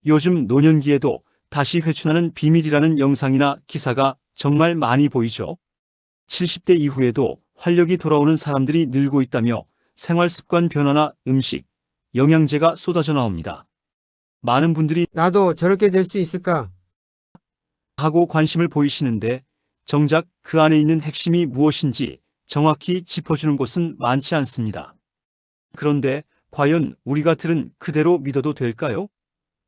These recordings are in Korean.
요즘 노년기에도 다시 회춘하는 비밀이라는 영상이나 기사가 정말 많이 보이죠. 70대 이후에도 활력이 돌아오는 사람들이 늘고 있다며 생활 습관 변화나 음식, 영양제가 쏟아져 나옵니다. 많은 분들이 나도 저렇게 될 수 있을까? 하고 관심을 보이시는데 정작 그 안에 있는 핵심이 무엇인지 정확히 짚어주는 곳은 많지 않습니다. 그런데 과연 우리가 들은 그대로 믿어도 될까요?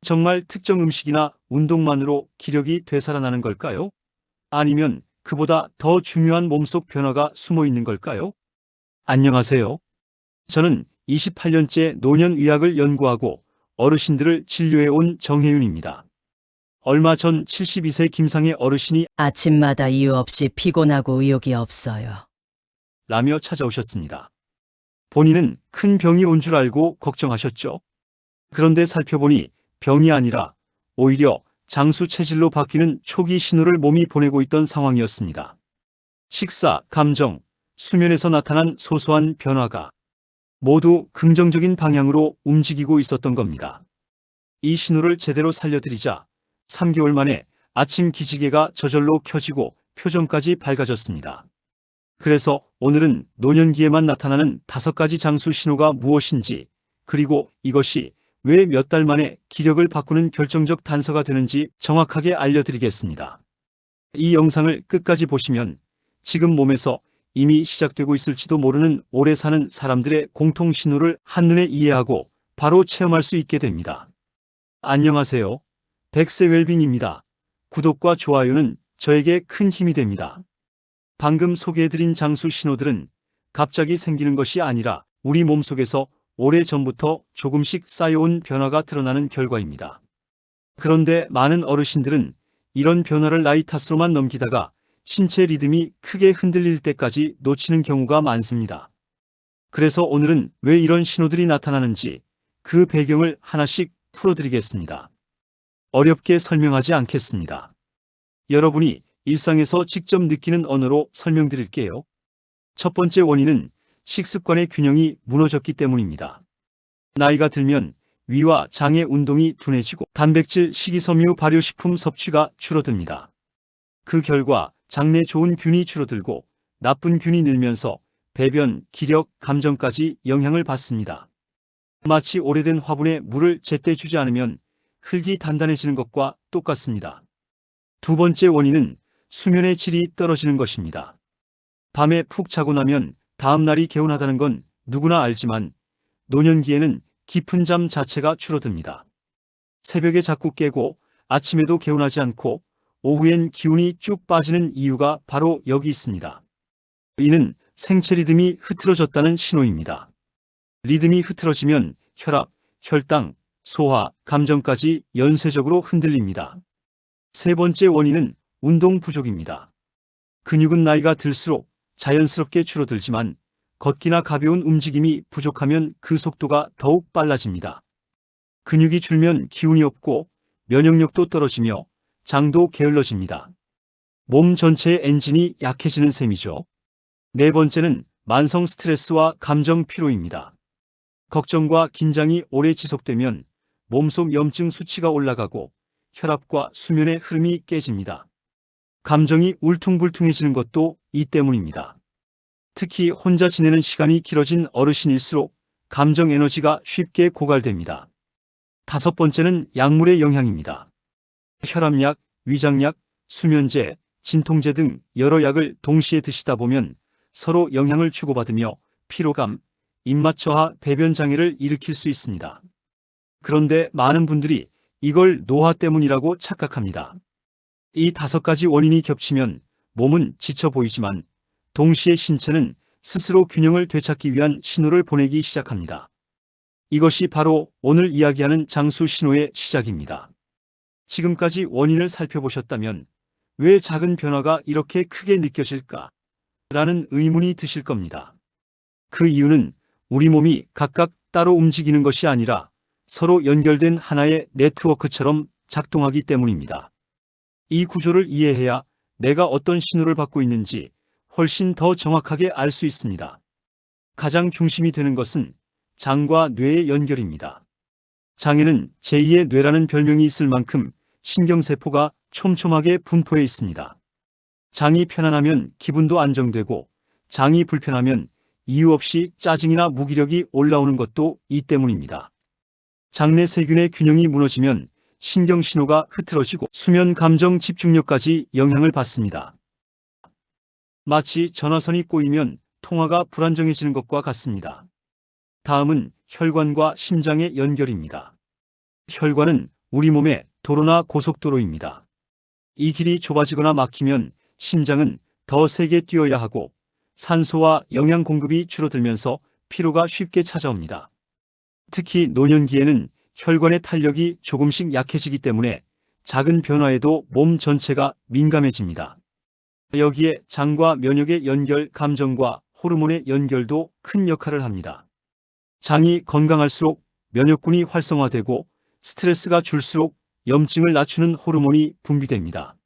정말 특정 음식이나 운동만으로 기력이 되살아나는 걸까요? 아니면 그보다 더 중요한 몸속 변화가 숨어 있는 걸까요? 안녕하세요. 저는 28년째 노년의학을 연구하고 어르신들을 진료해온 정혜윤입니다. 얼마 전 72세 김상의 어르신이 아침마다 이유 없이 피곤하고 의욕이 없어요. 라며 찾아오셨습니다. 본인은 큰 병이 온 줄 알고 걱정하셨죠. 그런데 살펴보니 병이 아니라 오히려 장수 체질로 바뀌는 초기 신호를 몸이 보내고 있던 상황이었습니다. 식사, 감정, 수면에서 나타난 소소한 변화가 모두 긍정적인 방향으로 움직이고 있었던 겁니다. 이 신호를 제대로 살려드리자 3개월 만에 아침 기지개가 저절로 켜지고 표정까지 밝아졌습니다. 그래서 오늘은 노년기에만 나타나는 5가지 장수 신호가 무엇인지, 그리고 이것이 왜 몇 달 만에 기력을 바꾸는 결정적 단서가 되는지 정확하게 알려드리겠습니다. 이 영상을 끝까지 보시면 지금 몸에서 이미 시작되고 있을지도 모르는 오래 사는 사람들의 공통 신호를 한눈에 이해하고 바로 체험할 수 있게 됩니다. 안녕하세요. 백세 웰빙입니다. 구독과 좋아요는 저에게 큰 힘이 됩니다. 방금 소개해드린 장수 신호들은 갑자기 생기는 것이 아니라 우리 몸속에서 오래전부터 조금씩 쌓여온 변화가 드러나는 결과입니다. 그런데 많은 어르신들은 이런 변화를 나이 탓으로만 넘기다가 신체 리듬이 크게 흔들릴 때까지 놓치는 경우가 많습니다. 그래서 오늘은 왜 이런 신호들이 나타나는지 그 배경을 하나씩 풀어드리겠습니다. 어렵게 설명하지 않겠습니다. 여러분이 일상에서 직접 느끼는 언어로 설명드릴게요. 첫 번째 원인은 식습관의 균형이 무너졌기 때문입니다. 나이가 들면 위와 장의 운동이 둔해지고 단백질, 식이섬유, 발효식품 섭취가 줄어듭니다. 그 결과 장내 좋은 균이 줄어들고 나쁜 균이 늘면서 배변, 기력, 감정까지 영향을 받습니다. 마치 오래된 화분에 물을 제때 주지 않으면 흙이 단단해지는 것과 똑같습니다. 두 번째 원인은 수면의 질이 떨어지는 것입니다. 밤에 푹 자고 나면 다음 날이 개운하다는 건 누구나 알지만 노년기에는 깊은 잠 자체가 줄어듭니다. 새벽에 자꾸 깨고 아침에도 개운하지 않고 오후엔 기운이 쭉 빠지는 이유가 바로 여기 있습니다. 이는 생체 리듬이 흐트러졌다는 신호입니다. 리듬이 흐트러지면 혈압, 혈당, 소화, 감정까지 연쇄적으로 흔들립니다. 세 번째 원인은 운동 부족입니다. 근육은 나이가 들수록 자연스럽게 줄어들지만 걷기나 가벼운 움직임이 부족하면 그 속도가 더욱 빨라집니다. 근육이 줄면 기운이 없고 면역력도 떨어지며 장도 게을러집니다. 몸 전체의 엔진이 약해지는 셈이죠. 네 번째는 만성 스트레스와 감정 피로입니다. 걱정과 긴장이 오래 지속되면 몸속 염증 수치가 올라가고 혈압과 수면의 흐름이 깨집니다. 감정이 울퉁불퉁해지는 것도 이 때문입니다. 특히 혼자 지내는 시간이 길어진 어르신일수록 감정 에너지가 쉽게 고갈됩니다. 다섯 번째는 약물의 영향입니다. 혈압약, 위장약, 수면제, 진통제 등 여러 약을 동시에 드시다 보면 서로 영향을 주고받으며 피로감, 입맛 저하, 배변 장애를 일으킬 수 있습니다. 그런데 많은 분들이 이걸 노화 때문이라고 착각합니다. 이 5가지 원인이 겹치면 몸은 지쳐 보이지만 동시에 신체는 스스로 균형을 되찾기 위한 신호를 보내기 시작합니다. 이것이 바로 오늘 이야기하는 장수 신호의 시작입니다. 지금까지 원인을 살펴보셨다면 왜 작은 변화가 이렇게 크게 느껴질까? 라는 의문이 드실 겁니다. 그 이유는 우리 몸이 각각 따로 움직이는 것이 아니라 서로 연결된 하나의 네트워크처럼 작동하기 때문입니다. 이 구조를 이해해야 내가 어떤 신호를 받고 있는지 훨씬 더 정확하게 알 수 있습니다. 가장 중심이 되는 것은 장과 뇌의 연결입니다. 장에는 제2의 뇌라는 별명이 있을 만큼 신경세포가 촘촘하게 분포해 있습니다. 장이 편안하면 기분도 안정되고 장이 불편하면 이유 없이 짜증이나 무기력이 올라오는 것도 이 때문입니다. 장내 세균의 균형이 무너지면 신경신호가 흐트러지고 수면, 감정, 집중력까지 영향을 받습니다. 마치 전화선이 꼬이면 통화가 불안정해지는 것과 같습니다. 다음은 혈관과 심장의 연결입니다. 혈관은 우리 몸의 도로나 고속도로입니다. 이 길이 좁아지거나 막히면 심장은 더 세게 뛰어야 하고 산소와 영양 공급이 줄어들면서 피로가 쉽게 찾아옵니다. 특히 노년기에는 혈관의 탄력이 조금씩 약해지기 때문에 작은 변화에도 몸 전체가 민감해집니다. 여기에 장과 면역의 연결, 감정과 호르몬의 연결도 큰 역할을 합니다. 장이 건강할수록 면역군이 활성화되고 스트레스가 줄수록 염증을 낮추는 호르몬이 분비됩니다.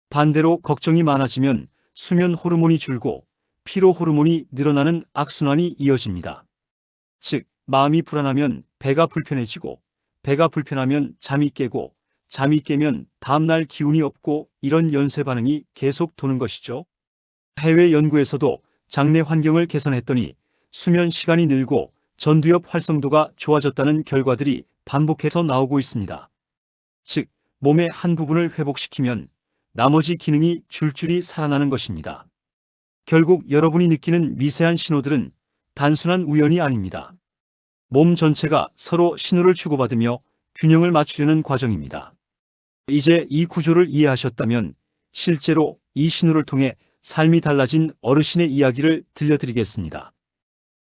반대로 걱정이 많아지면 수면 호르몬이 줄고 피로 호르몬이 늘어나는 악순환이 이어집니다. 즉, 마음이 불안하면 배가 불편해지고 배가 불편하면 잠이 깨고 잠이 깨면 다음날 기운이 없고 이런 연쇄 반응이 계속 도는 것이죠. 해외 연구에서도 장내 환경을 개선했더니 수면 시간이 늘고 전두엽 활성도가 좋아졌다는 결과들이 반복해서 나오고 있습니다. 즉, 몸의 한 부분을 회복시키면 나머지 기능이 줄줄이 살아나는 것입니다. 결국 여러분이 느끼는 미세한 신호들은 단순한 우연이 아닙니다. 몸 전체가 서로 신호를 주고받으며 균형을 맞추려는 과정입니다. 이제 이 구조를 이해하셨다면 실제로 이 신호를 통해 삶이 달라진 어르신의 이야기를 들려드리겠습니다.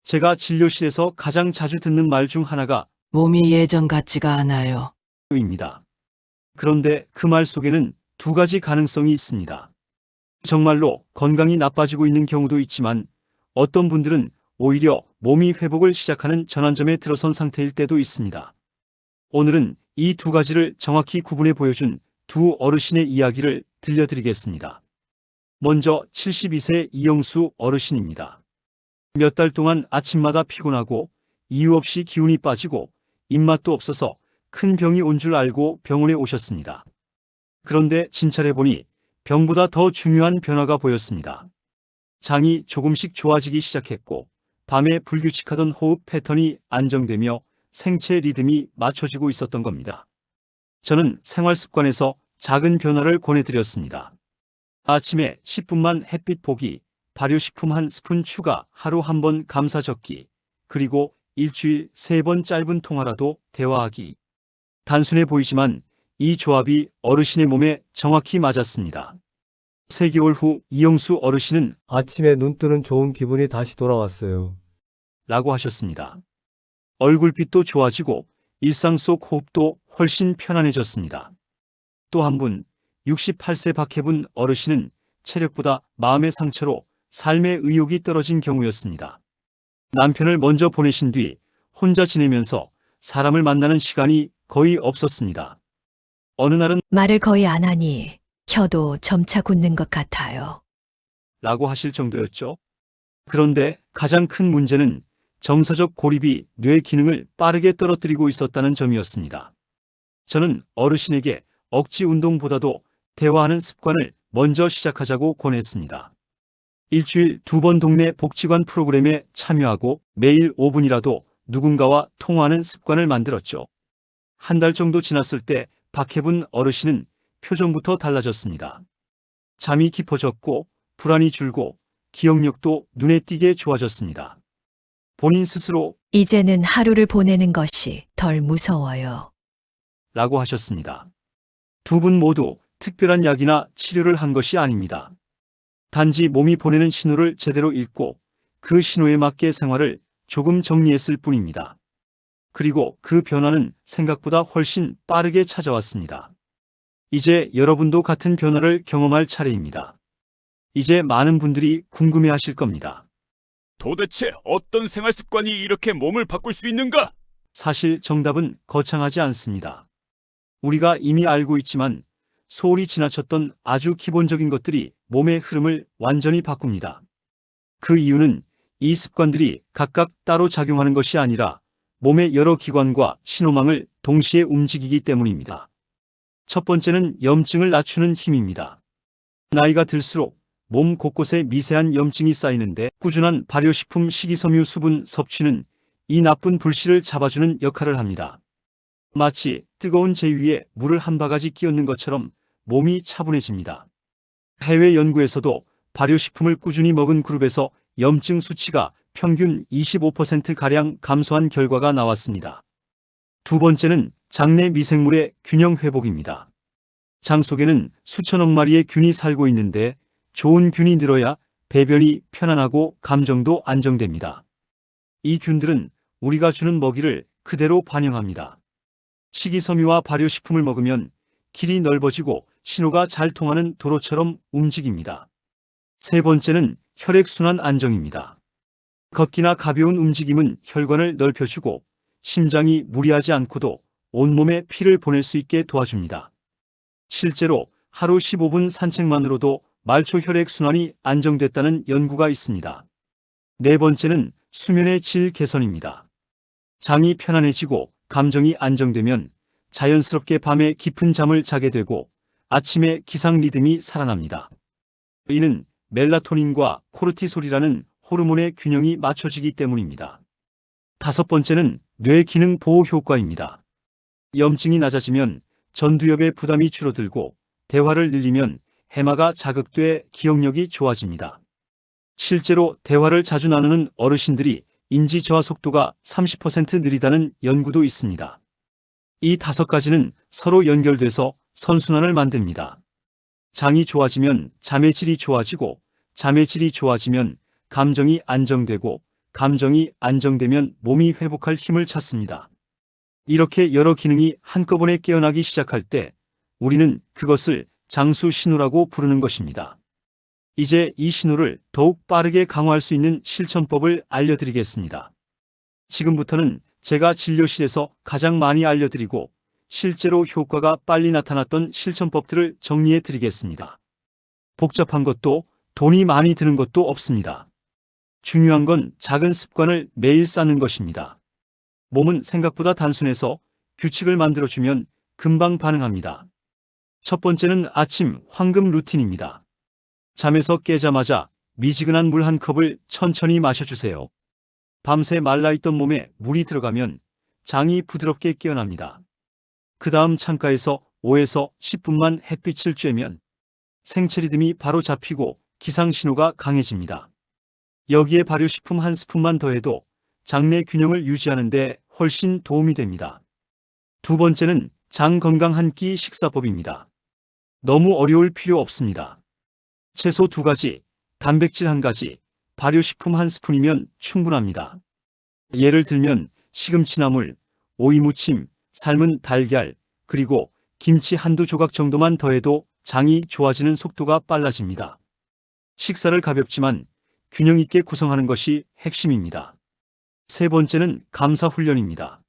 제가 진료실에서 가장 자주 듣는 말 중 하나가 몸이 예전 같지가 않아요. 입니다. 그런데 그 말 속에는 두 가지 가능성이 있습니다. 정말로 건강이 나빠지고 있는 경우도 있지만 어떤 분들은 오히려 몸이 회복을 시작하는 전환점에 들어선 상태일 때도 있습니다. 오늘은 이 두 가지를 정확히 구분해 보여준 두 어르신의 이야기를 들려드리겠습니다. 먼저 72세 이영수 어르신입니다. 몇 달 동안 아침마다 피곤하고 이유 없이 기운이 빠지고 입맛도 없어서 큰 병이 온 줄 알고 병원에 오셨습니다. 그런데 진찰해보니 병보다 더 중요한 변화가 보였습니다. 장이 조금씩 좋아지기 시작했고 밤에 불규칙하던 호흡 패턴이 안정되며 생체 리듬이 맞춰지고 있었던 겁니다. 저는 생활 습관에서 작은 변화를 권해드렸습니다. 아침에 10분만 햇빛 보기, 발효식품 한 스푼 추가, 하루 한 번 감사 적기, 그리고 일주일 3번 짧은 통화라도 대화하기. 단순해 보이지만 이 조합이 어르신의 몸에 정확히 맞았습니다. 3개월 후 이영수 어르신은 아침에 눈 뜨는 좋은 기분이 다시 돌아왔어요. 라고 하셨습니다. 얼굴빛도 좋아지고 일상 속 호흡도 훨씬 편안해졌습니다. 또 한 분, 68세 박혜분 어르신은 체력보다 마음의 상처로 삶의 의욕이 떨어진 경우였습니다. 남편을 먼저 보내신 뒤 혼자 지내면서 사람을 만나는 시간이 거의 없었습니다. 어느 날은 말을 거의 안 하니 혀도 점차 굳는 것 같아요. 라고 하실 정도였죠. 그런데 가장 큰 문제는 정서적 고립이 뇌 기능을 빠르게 떨어뜨리고 있었다는 점이었습니다. 저는 어르신에게 억지 운동보다도 대화하는 습관을 먼저 시작하자고 권했습니다. 일주일 2번 동네 복지관 프로그램에 참여하고 매일 5분이라도 누군가와 통화하는 습관을 만들었죠. 한 달 정도 지났을 때 박혜분 어르신은 표정부터 달라졌습니다. 잠이 깊어졌고 불안이 줄고 기억력도 눈에 띄게 좋아졌습니다. 본인 스스로 이제는 하루를 보내는 것이 덜 무서워요. 라고 하셨습니다. 두 분 모두 특별한 약이나 치료를 한 것이 아닙니다. 단지 몸이 보내는 신호를 제대로 읽고 그 신호에 맞게 생활을 조금 정리했을 뿐입니다. 그리고 그 변화는 생각보다 훨씬 빠르게 찾아왔습니다. 이제 여러분도 같은 변화를 경험할 차례입니다. 이제 많은 분들이 궁금해하실 겁니다. 도대체 어떤 생활 습관이 이렇게 몸을 바꿀 수 있는가? 사실 정답은 거창하지 않습니다. 우리가 이미 알고 있지만 소홀히 지나쳤던 아주 기본적인 것들이 몸의 흐름을 완전히 바꿉니다. 그 이유는 이 습관들이 각각 따로 작용하는 것이 아니라 몸의 여러 기관과 신호망을 동시에 움직이기 때문입니다. 첫 번째는 염증을 낮추는 힘입니다. 나이가 들수록 몸 곳곳에 미세한 염증이 쌓이는데 꾸준한 발효식품 식이섬유 수분 섭취는 이 나쁜 불씨를 잡아주는 역할을 합니다. 마치 뜨거운 재 위에 물을 한 바가지 끼얹는 것처럼 몸이 차분해집니다. 해외 연구에서도 발효식품을 꾸준히 먹은 그룹에서 염증 수치가 평균 25%가량 감소한 결과가 나왔습니다. 두 번째는 장내 미생물의 균형 회복입니다. 장 속에는 수천억 마리의 균이 살고 있는데 좋은 균이 늘어야 배변이 편안하고 감정도 안정됩니다. 이 균들은 우리가 주는 먹이를 그대로 반영합니다. 식이섬유와 발효식품을 먹으면 길이 넓어지고 신호가 잘 통하는 도로처럼 움직입니다. 세 번째는 혈액순환 안정입니다. 걷기나 가벼운 움직임은 혈관을 넓혀주고 심장이 무리하지 않고도 온몸에 피를 보낼 수 있게 도와줍니다. 실제로 하루 15분 산책만으로도 말초 혈액순환이 안정됐다는 연구가 있습니다. 네 번째는 수면의 질 개선입니다. 장이 편안해지고 감정이 안정되면 자연스럽게 밤에 깊은 잠을 자게 되고 아침에 기상 리듬이 살아납니다. 이는 멜라토닌과 코르티솔이라는 호르몬의 균형이 맞춰지기 때문입니다. 다섯 번째는 뇌 기능 보호 효과입니다. 염증이 낮아지면 전두엽의 부담이 줄어들고 대화를 늘리면 해마가 자극돼 기억력이 좋아집니다. 실제로 대화를 자주 나누는 어르신들이 인지 저하 속도가 30% 느리다는 연구도 있습니다. 이 다섯 가지는 서로 연결돼서 선순환을 만듭니다. 장이 좋아지면 잠의 질이 좋아지고 잠의 질이 좋아지면 감정이 안정되고 감정이 안정되면 몸이 회복할 힘을 찾습니다. 이렇게 여러 기능이 한꺼번에 깨어나기 시작할 때 우리는 그것을 장수 신호라고 부르는 것입니다. 이제 이 신호를 더욱 빠르게 강화할 수 있는 실천법을 알려드리겠습니다. 지금부터는 제가 진료실에서 가장 많이 알려드리고 실제로 효과가 빨리 나타났던 실천법들을 정리해 드리겠습니다. 복잡한 것도 돈이 많이 드는 것도 없습니다. 중요한 건 작은 습관을 매일 쌓는 것입니다. 몸은 생각보다 단순해서 규칙을 만들어주면 금방 반응합니다. 첫 번째는 아침 황금 루틴입니다. 잠에서 깨자마자 미지근한 물 한 컵을 천천히 마셔주세요. 밤새 말라있던 몸에 물이 들어가면 장이 부드럽게 깨어납니다. 그 다음 창가에서 5에서 10분만 햇빛을 쬐면 생체 리듬이 바로 잡히고 기상신호가 강해집니다. 여기에 발효식품 한 스푼만 더해도 장내 균형을 유지하는 데 훨씬 도움이 됩니다. 두 번째는 장 건강 한 끼 식사법입니다. 너무 어려울 필요 없습니다. 채소 2가지, 단백질 1가지, 발효식품 1스푼이면 충분합니다. 예를 들면 시금치나물, 오이 무침, 삶은 달걀, 그리고 김치 한두 조각 정도만 더해도 장이 좋아지는 속도가 빨라집니다. 식사를 가볍지만 균형 있게 구성하는 것이 핵심입니다. 세 번째는 감사 훈련입니다.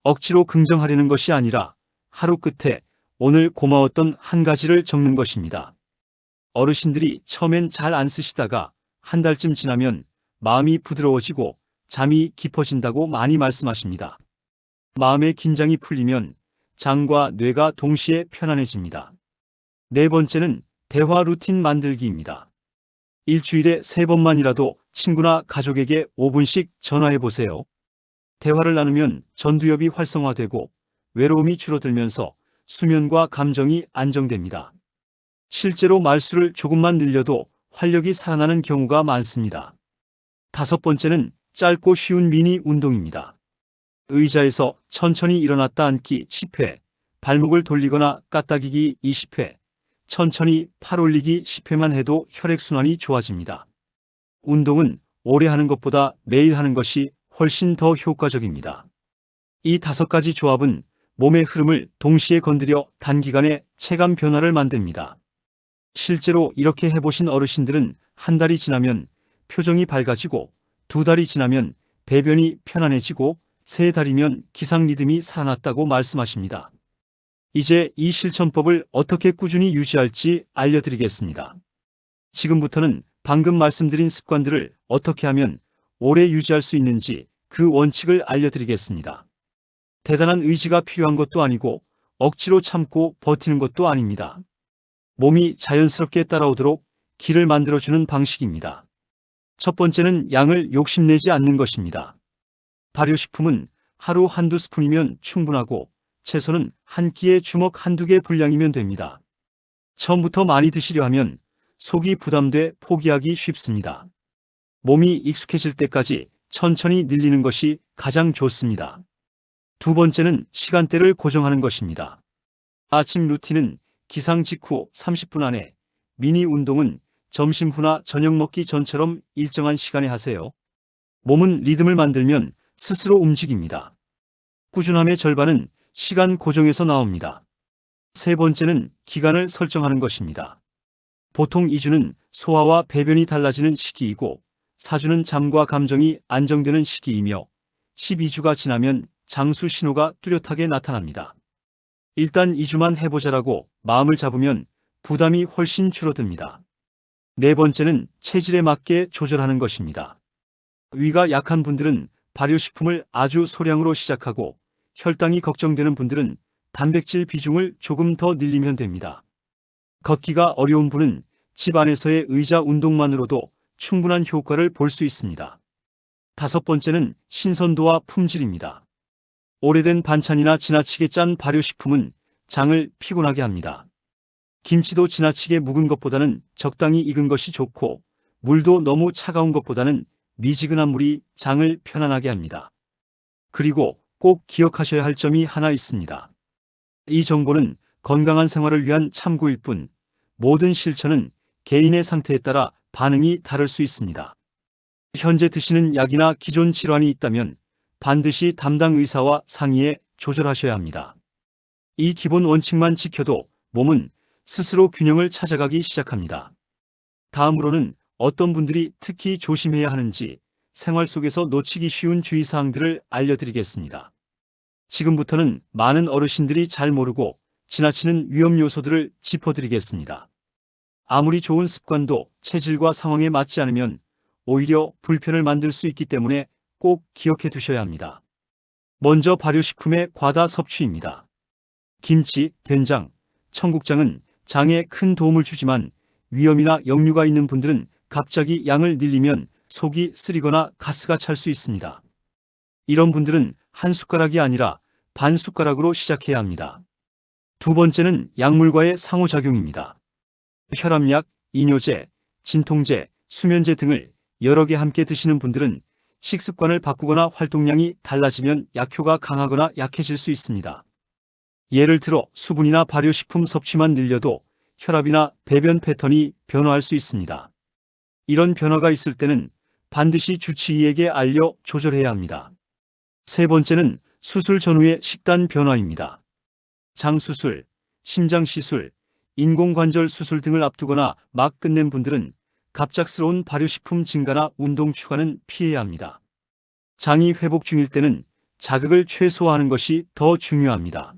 억지로 긍정하려는 것이 아니라 하루 끝에 오늘 고마웠던 한 가지를 적는 것입니다. 어르신들이 처음엔 잘 안 쓰시다가 한 달쯤 지나면 마음이 부드러워지고 잠이 깊어진다고 많이 말씀하십니다. 마음의 긴장이 풀리면 장과 뇌가 동시에 편안해집니다. 네 번째는 대화 루틴 만들기입니다. 일주일에 3번만이라도 친구나 가족에게 5분씩 전화해 보세요. 대화를 나누면 전두엽이 활성화되고 외로움이 줄어들면서 수면과 감정이 안정됩니다. 실제로 말수를 조금만 늘려도 활력이 살아나는 경우가 많습니다. 다섯 번째는 짧고 쉬운 미니 운동입니다. 의자에서 천천히 일어났다 앉기 10회, 발목을 돌리거나 까딱이기 20회, 천천히 팔 올리기 10회만 해도 혈액순환이 좋아집니다. 운동은 오래 하는 것보다 매일 하는 것이 훨씬 더 효과적입니다. 이 5가지 조합은 몸의 흐름을 동시에 건드려 단기간에 체감 변화를 만듭니다. 실제로 이렇게 해보신 어르신들은 한 달이 지나면 표정이 밝아지고 2달이 지나면 배변이 편안해지고 3달이면 기상 리듬이 살아났다고 말씀하십니다. 이제 이 실천법을 어떻게 꾸준히 유지할지 알려드리겠습니다. 지금부터는 방금 말씀드린 습관들을 어떻게 하면 오래 유지할 수 있는지 그 원칙을 알려드리겠습니다. 대단한 의지가 필요한 것도 아니고 억지로 참고 버티는 것도 아닙니다. 몸이 자연스럽게 따라오도록 길을 만들어주는 방식입니다. 첫 번째는 양을 욕심내지 않는 것입니다. 발효식품은 하루 한두 스푼이면 충분하고 채소는 한 끼에 주먹 한두 개 분량이면 됩니다. 처음부터 많이 드시려 하면 속이 부담돼 포기하기 쉽습니다. 몸이 익숙해질 때까지 천천히 늘리는 것이 가장 좋습니다. 두 번째는 시간대를 고정하는 것입니다. 아침 루틴은 기상 직후 30분 안에, 미니 운동은 점심 후나 저녁 먹기 전처럼 일정한 시간에 하세요. 몸은 리듬을 만들면 스스로 움직입니다. 꾸준함의 절반은 시간 고정에서 나옵니다. 세 번째는 기간을 설정하는 것입니다. 보통 2주는 소화와 배변이 달라지는 시기이고 4주는 잠과 감정이 안정되는 시기이며 12주가 지나면 장수 신호가 뚜렷하게 나타납니다. 일단 2주만 해보자라고 마음을 잡으면 부담이 훨씬 줄어듭니다. 네 번째는 체질에 맞게 조절하는 것입니다. 위가 약한 분들은 발효식품을 아주 소량으로 시작하고 혈당이 걱정되는 분들은 단백질 비중을 조금 더 늘리면 됩니다. 걷기가 어려운 분은 집 안에서의 의자 운동만으로도 충분한 효과를 볼 수 있습니다. 다섯 번째는 신선도와 품질입니다. 오래된 반찬이나 지나치게 짠 발효식품은 장을 피곤하게 합니다. 김치도 지나치게 묵은 것보다는 적당히 익은 것이 좋고 물도 너무 차가운 것보다는 미지근한 물이 장을 편안하게 합니다. 그리고 꼭 기억하셔야 할 점이 하나 있습니다. 이 정보는 건강한 생활을 위한 참고일 뿐 모든 실천은 개인의 상태에 따라 반응이 다를 수 있습니다. 현재 드시는 약이나 기존 질환이 있다면 반드시 담당 의사와 상의해 조절하셔야 합니다. 이 기본 원칙만 지켜도 몸은 스스로 균형을 찾아가기 시작합니다. 다음으로는 어떤 분들이 특히 조심해야 하는지 생활 속에서 놓치기 쉬운 주의사항들을 알려드리겠습니다. 지금부터는 많은 어르신들이 잘 모르고 지나치는 위험 요소들을 짚어드리겠습니다. 아무리 좋은 습관도 체질과 상황에 맞지 않으면 오히려 불편을 만들 수 있기 때문에 꼭 기억해 두셔야 합니다. 먼저 발효식품의 과다 섭취입니다. 김치, 된장, 청국장은 장에 큰 도움을 주지만 위염이나 역류가 있는 분들은 갑자기 양을 늘리면 속이 쓰리거나 가스가 찰 수 있습니다. 이런 분들은 한 숟가락이 아니라 반 숟가락으로 시작해야 합니다. 두 번째는 약물과의 상호작용입니다. 혈압약, 이뇨제, 진통제, 수면제 등을 여러 개 함께 드시는 분들은 식습관을 바꾸거나 활동량이 달라지면 약효가 강하거나 약해질 수 있습니다. 예를 들어 수분이나 발효식품 섭취만 늘려도 혈압이나 배변 패턴이 변화할 수 있습니다. 이런 변화가 있을 때는 반드시 주치의에게 알려 조절해야 합니다. 세 번째는 수술 전후의 식단 변화입니다. 장수술, 심장시술, 인공관절 수술 등을 앞두거나 막 끝낸 분들은 갑작스러운 발효식품 증가나 운동 추가는 피해야 합니다. 장이 회복 중일 때는 자극을 최소화하는 것이 더 중요합니다.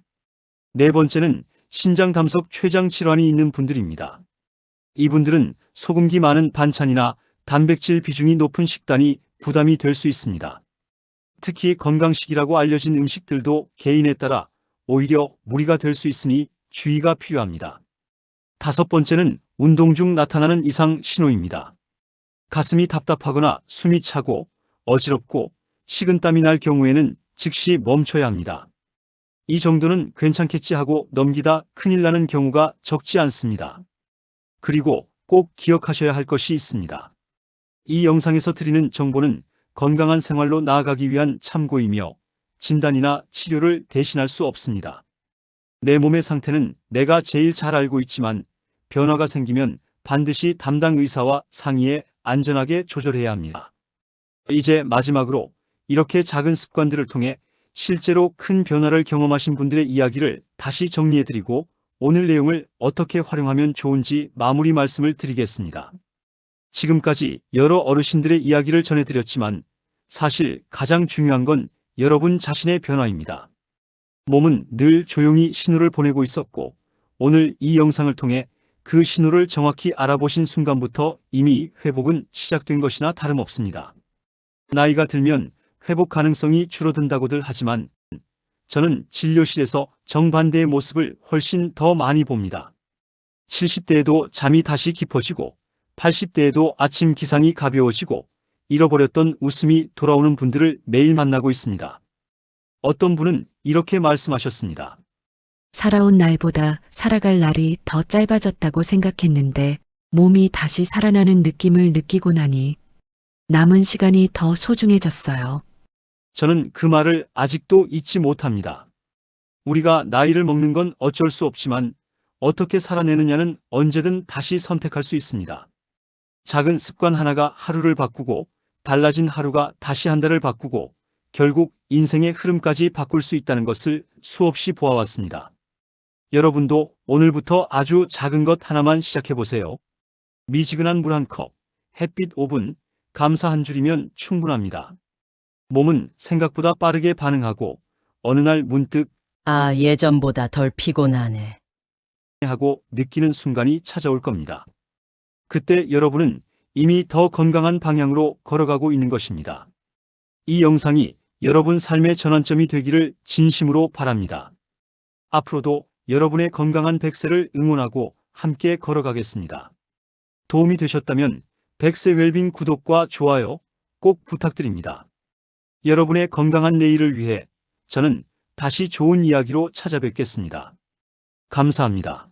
네 번째는 신장 담석 췌장 질환이 있는 분들입니다. 이분들은 소금기 많은 반찬이나 단백질 비중이 높은 식단이 부담이 될 수 있습니다. 특히 건강식이라고 알려진 음식들도 개인에 따라 오히려 무리가 될 수 있으니 주의가 필요합니다. 다섯 번째는 운동 중 나타나는 이상 신호입니다. 가슴이 답답하거나 숨이 차고 어지럽고 식은땀이 날 경우에는 즉시 멈춰야 합니다. 이 정도는 괜찮겠지 하고 넘기다 큰일 나는 경우가 적지 않습니다. 그리고 꼭 기억하셔야 할 것이 있습니다. 이 영상에서 드리는 정보는 건강한 생활로 나아가기 위한 참고이며 진단이나 치료를 대신할 수 없습니다. 내 몸의 상태는 내가 제일 잘 알고 있지만 변화가 생기면 반드시 담당 의사와 상의해 안전하게 조절해야 합니다. 이제 마지막으로 이렇게 작은 습관들을 통해 실제로 큰 변화를 경험하신 분들의 이야기를 다시 정리해드리고 오늘 내용을 어떻게 활용하면 좋은지 마무리 말씀을 드리겠습니다. 지금까지 여러 어르신들의 이야기를 전해드렸지만 사실 가장 중요한 건 여러분 자신의 변화입니다. 몸은 늘 조용히 신호를 보내고 있었고 오늘 이 영상을 통해 그 신호를 정확히 알아보신 순간부터 이미 회복은 시작된 것이나 다름없습니다. 나이가 들면 회복 가능성이 줄어든다고들 하지만 저는 진료실에서 정반대의 모습을 훨씬 더 많이 봅니다. 70대에도 잠이 다시 깊어지고 80대에도 아침 기상이 가벼워지고 잃어버렸던 웃음이 돌아오는 분들을 매일 만나고 있습니다. 어떤 분은 이렇게 말씀하셨습니다. 살아온 날보다 살아갈 날이 더 짧아졌다고 생각했는데 몸이 다시 살아나는 느낌을 느끼고 나니 남은 시간이 더 소중해졌어요. 저는 그 말을 아직도 잊지 못합니다. 우리가 나이를 먹는 건 어쩔 수 없지만 어떻게 살아내느냐는 언제든 다시 선택할 수 있습니다. 작은 습관 하나가 하루를 바꾸고 달라진 하루가 다시 한 달을 바꾸고 결국 인생의 흐름까지 바꿀 수 있다는 것을 수없이 보아왔습니다. 여러분도 오늘부터 아주 작은 것 하나만 시작해보세요. 미지근한 물 한 컵, 햇빛 5분, 감사 한 줄이면 충분합니다. 몸은 생각보다 빠르게 반응하고 어느 날 문득 아, 예전보다 덜 피곤하네. 하고 느끼는 순간이 찾아올 겁니다. 그때 여러분은 이미 더 건강한 방향으로 걸어가고 있는 것입니다. 이 영상이 여러분 삶의 전환점이 되기를 진심으로 바랍니다. 앞으로도 여러분의 건강한 100세를 응원하고 함께 걸어가겠습니다. 도움이 되셨다면 100세 웰빙 구독과 좋아요 꼭 부탁드립니다. 여러분의 건강한 내일을 위해 저는 다시 좋은 이야기로 찾아뵙겠습니다. 감사합니다.